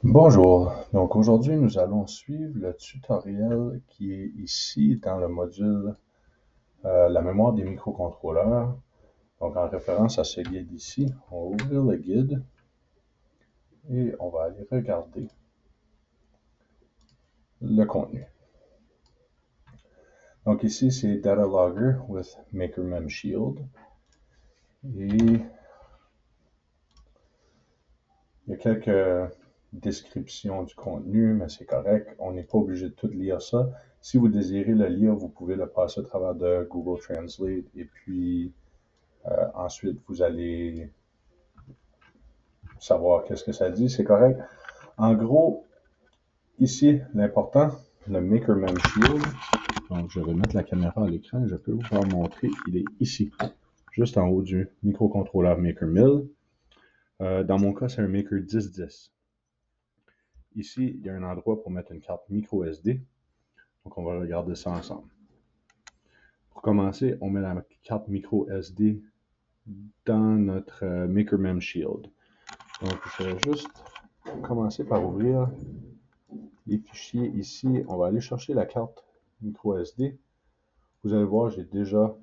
Bonjour, donc aujourd'hui nous allons suivre le tutoriel qui est ici dans le module la mémoire des microcontrôleurs. Donc en référence à ce guide ici, on va ouvrir le guide et on va aller regarder le contenu. Donc ici c'est Data Logger with MakerMemShield et il y a quelques descriptions du contenu, mais c'est correct, on n'est pas obligé de tout lire ça. Si vous désirez le lire, vous pouvez le passer au travers de Google Translate et puis ensuite vous allez savoir qu'est-ce que ça dit, c'est correct. En gros, ici, l'important, le MakerMemShield, donc je vais mettre la caméra à l'écran, je peux vous montrer, il est ici, juste en haut du microcontrôleur MakerMill. Dans mon cas, c'est un Maker 1010. Ici, il y a un endroit pour mettre une carte micro SD. Donc, on va regarder ça ensemble. Pour commencer, on met la carte micro SD dans notre MakerMemShield. Donc, je vais juste commencer par ouvrir les fichiers ici. On va aller chercher la carte micro SD. Vous allez voir, j'ai déjà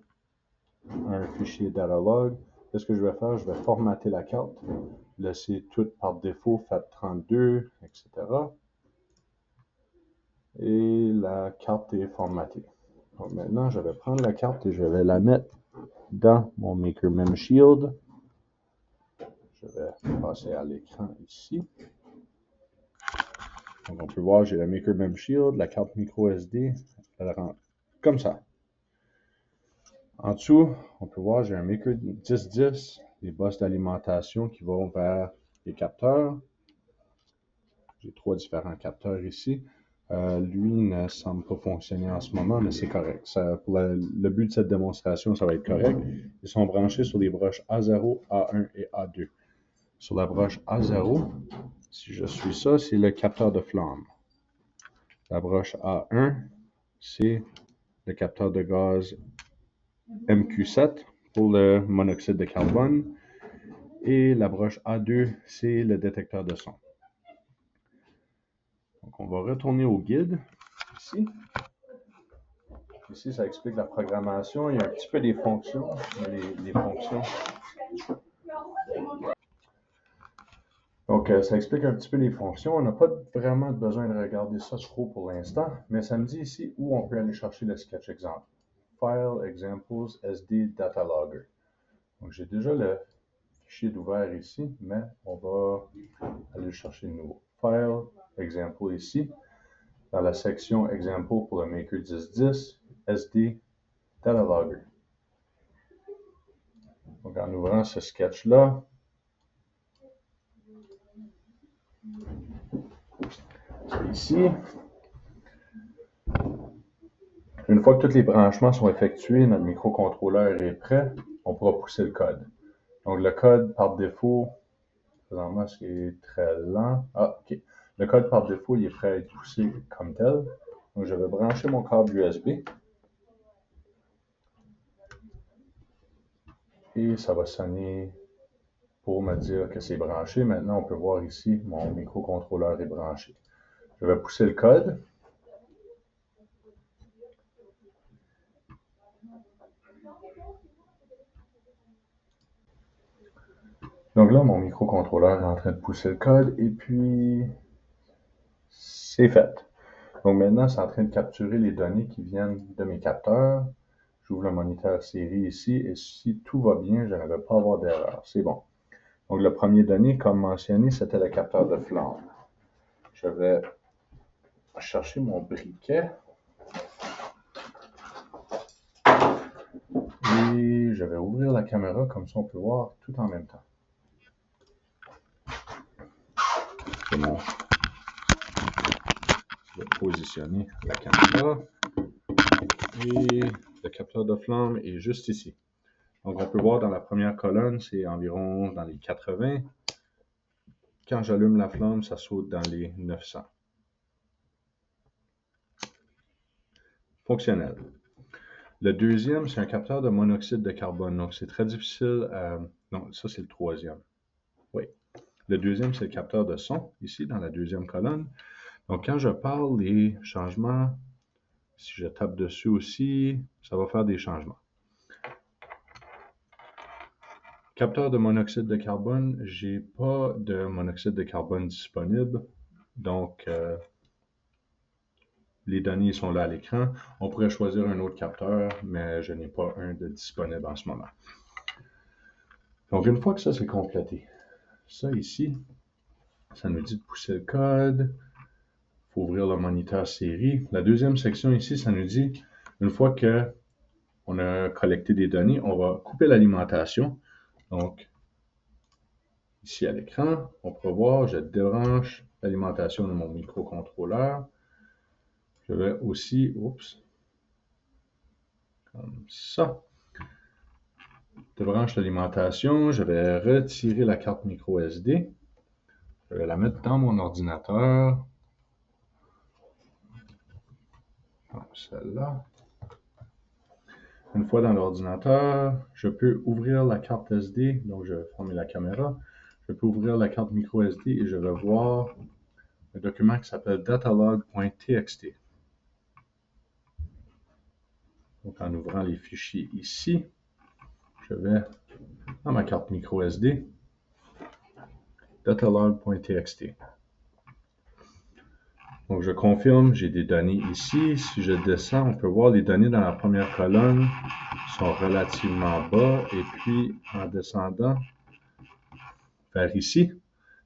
un fichier datalog. Qu'est-ce que je vais faire? Je vais formater la carte, laisser tout par défaut FAT32, etc. Et la carte est formatée. Donc maintenant, je vais prendre la carte et je vais la mettre dans mon MakerMemShield. Je vais passer à l'écran ici. Donc on peut voir, j'ai la MakerMemShield, la carte micro SD, elle rentre comme ça. En dessous, on peut voir, j'ai un Maker 1010, les bosses d'alimentation qui vont vers les capteurs. J'ai 3 différents capteurs ici. Lui ne semble pas fonctionner en ce moment, mais c'est correct. Pour le but de cette démonstration, ça va être correct. Ils sont branchés sur les broches A0, A1 et A2. Sur la broche A0, si je suis ça, c'est le capteur de flamme. La broche A1, c'est le capteur de gaz MQ7 pour le monoxyde de carbone. Et la broche A2, c'est le détecteur de son. Donc, on va retourner au guide, ici. Ici, ça explique la programmation. Il y a un petit peu des fonctions. Les fonctions. Donc, ça explique un petit peu les fonctions. On n'a pas vraiment besoin de regarder ça trop pour l'instant, mais ça me dit ici où on peut aller chercher le sketch exemple. File, Examples, SD, Data Logger. Donc, j'ai déjà le fichier d'ouvert ici, mais on va aller le chercher de nouveau. File, Example ici. Dans la section Example pour le Maker 1010, SD, Data Logger. Donc, en ouvrant ce sketch-là, c'est ici. Une fois que tous les branchements sont effectués, notre microcontrôleur est prêt, on pourra pousser le code. Donc, le code par défaut, présentement, c'est très lent. Ah, OK. Le code par défaut, il est prêt à être poussé comme tel. Donc, je vais brancher mon câble USB. Et ça va sonner pour me dire que c'est branché. Maintenant, on peut voir ici, mon microcontrôleur est branché. Je vais pousser le code. Donc là, mon microcontrôleur est en train de pousser le code et puis c'est fait. Donc maintenant, c'est en train de capturer les données qui viennent de mes capteurs. J'ouvre le moniteur série ici et si tout va bien, je ne vais pas avoir d'erreur. C'est bon. Donc le premier donné, comme mentionné, c'était le capteur de flamme. Je vais chercher mon briquet et je vais ouvrir la caméra comme ça on peut voir tout en même temps. C'est bon. Je vais positionner la caméra et le capteur de flamme est juste ici. Donc on peut voir dans la première colonne, c'est environ dans les 80. Quand j'allume la flamme, ça saute dans les 900. Fonctionnel. Le deuxième, c'est un capteur de monoxyde de carbone. Donc, c'est très difficile. Non, ça, c'est le troisième. Oui. Le deuxième, c'est le capteur de son, ici, dans la deuxième colonne. Donc, quand je parle des changements, si je tape dessus aussi, ça va faire des changements. Capteur de monoxyde de carbone, j'ai pas de monoxyde de carbone disponible. Donc, les données sont là à l'écran. On pourrait choisir un autre capteur, mais je n'ai pas un de disponible en ce moment. Donc, une fois que ça c'est complété, ça ici, ça nous dit de pousser le code. Il faut ouvrir le moniteur série. La deuxième section ici, ça nous dit, une fois qu'on a collecté des données, on va couper l'alimentation. Donc, ici à l'écran, on peut voir, je débranche l'alimentation de mon microcontrôleur. Je vais aussi, comme ça, débranche l'alimentation. Je vais retirer la carte micro SD. Je vais la mettre dans mon ordinateur. Comme celle-là. Une fois dans l'ordinateur, je peux ouvrir la carte SD. Donc, je vais fermer la caméra. Je peux ouvrir la carte micro SD et je vais voir un document qui s'appelle datalog.txt. Donc, en ouvrant les fichiers ici, je vais dans ma carte micro SD, datalog.txt. Donc, je confirme, j'ai des données ici. Si je descends, on peut voir les données dans la première colonne sont relativement bas. Et puis, en descendant vers ici,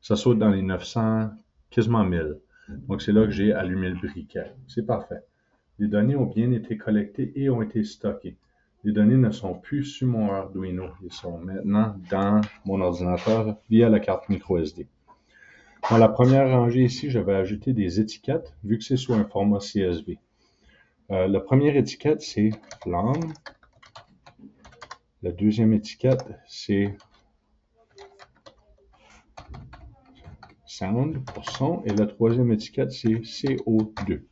ça saute dans les 900, quasiment 1000. Donc, c'est là que j'ai allumé le briquet. C'est parfait. Les données ont bien été collectées et ont été stockées. Les données ne sont plus sur mon Arduino. Ils sont maintenant dans mon ordinateur via la carte micro SD. Dans la première rangée ici, je vais ajouter des étiquettes, vu que c'est sous un format CSV. La première étiquette, c'est flamme. La deuxième étiquette, c'est sound pour son. Et la troisième étiquette, c'est CO2.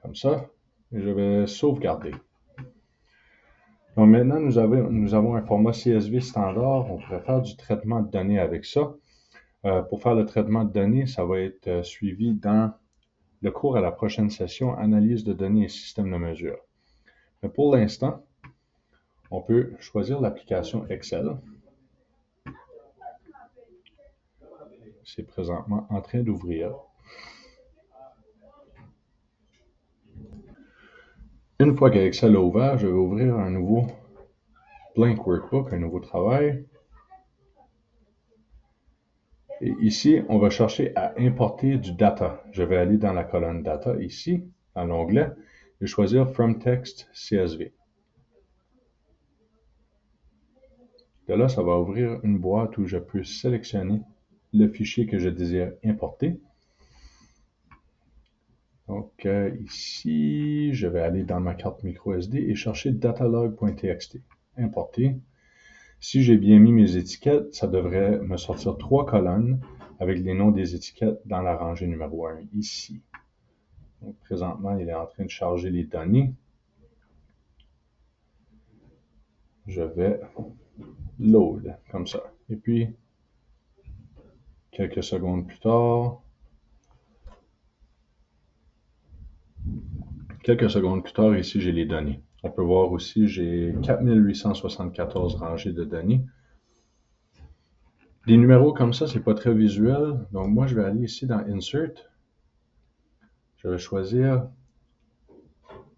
Comme ça, je vais sauvegarder. Donc maintenant, nous avons un format CSV standard. On pourrait faire du traitement de données avec ça. Pour faire le traitement de données, ça va être suivi dans le cours à la prochaine session, analyse de données et système de mesure. Mais pour l'instant, on peut choisir l'application Excel. C'est présentement en train d'ouvrir. Une fois que Excel a ouvert, je vais ouvrir un nouveau blank workbook, un nouveau travail. Et ici, on va chercher à importer du data. Je vais aller dans la colonne data ici, dans l'onglet, et choisir From Text CSV. De là, ça va ouvrir une boîte où je peux sélectionner le fichier que je désire importer. Donc ici, je vais aller dans ma carte micro SD et chercher datalog.txt. Importer. Si j'ai bien mis mes étiquettes, ça devrait me sortir 3 colonnes avec les noms des étiquettes dans la rangée numéro 1 ici. Donc, présentement, il est en train de charger les données. Je vais load comme ça. Et puis, quelques secondes plus tard, ici, j'ai les données. On peut voir aussi, j'ai 4874 rangées de données. Des numéros comme ça, c'est pas très visuel. Donc, moi, je vais aller ici dans Insert. Je vais choisir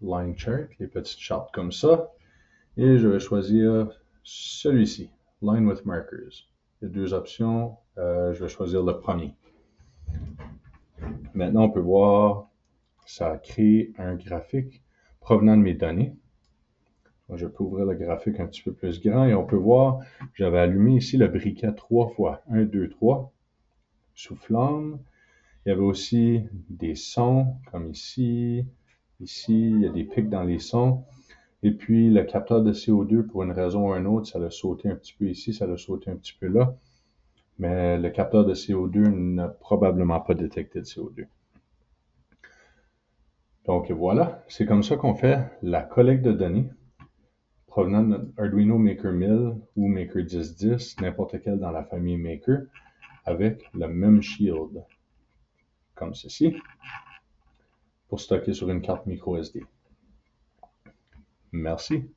Line Chart, les petites chartes comme ça. Et je vais choisir celui-ci, Line with Markers. Il y a deux options. Je vais choisir le premier. Maintenant, on peut voir, ça a créé un graphique provenant de mes données. Je peux ouvrir le graphique un petit peu plus grand et on peut voir, j'avais allumé ici le briquet 3 fois. 1, 2, 3, sous flamme. Il y avait aussi des sons, comme ici. Ici, il y a des pics dans les sons. Et puis, le capteur de CO2, pour une raison ou une autre, ça l'a sauté un petit peu ici, ça l'a sauté un petit peu là. Mais le capteur de CO2 n'a probablement pas détecté de CO2. Donc voilà, c'est comme ça qu'on fait la collecte de données, provenant de notre Arduino Maker 1000 ou Maker 1010, n'importe quel dans la famille Maker, avec le même shield, comme ceci, pour stocker sur une carte micro SD. Merci.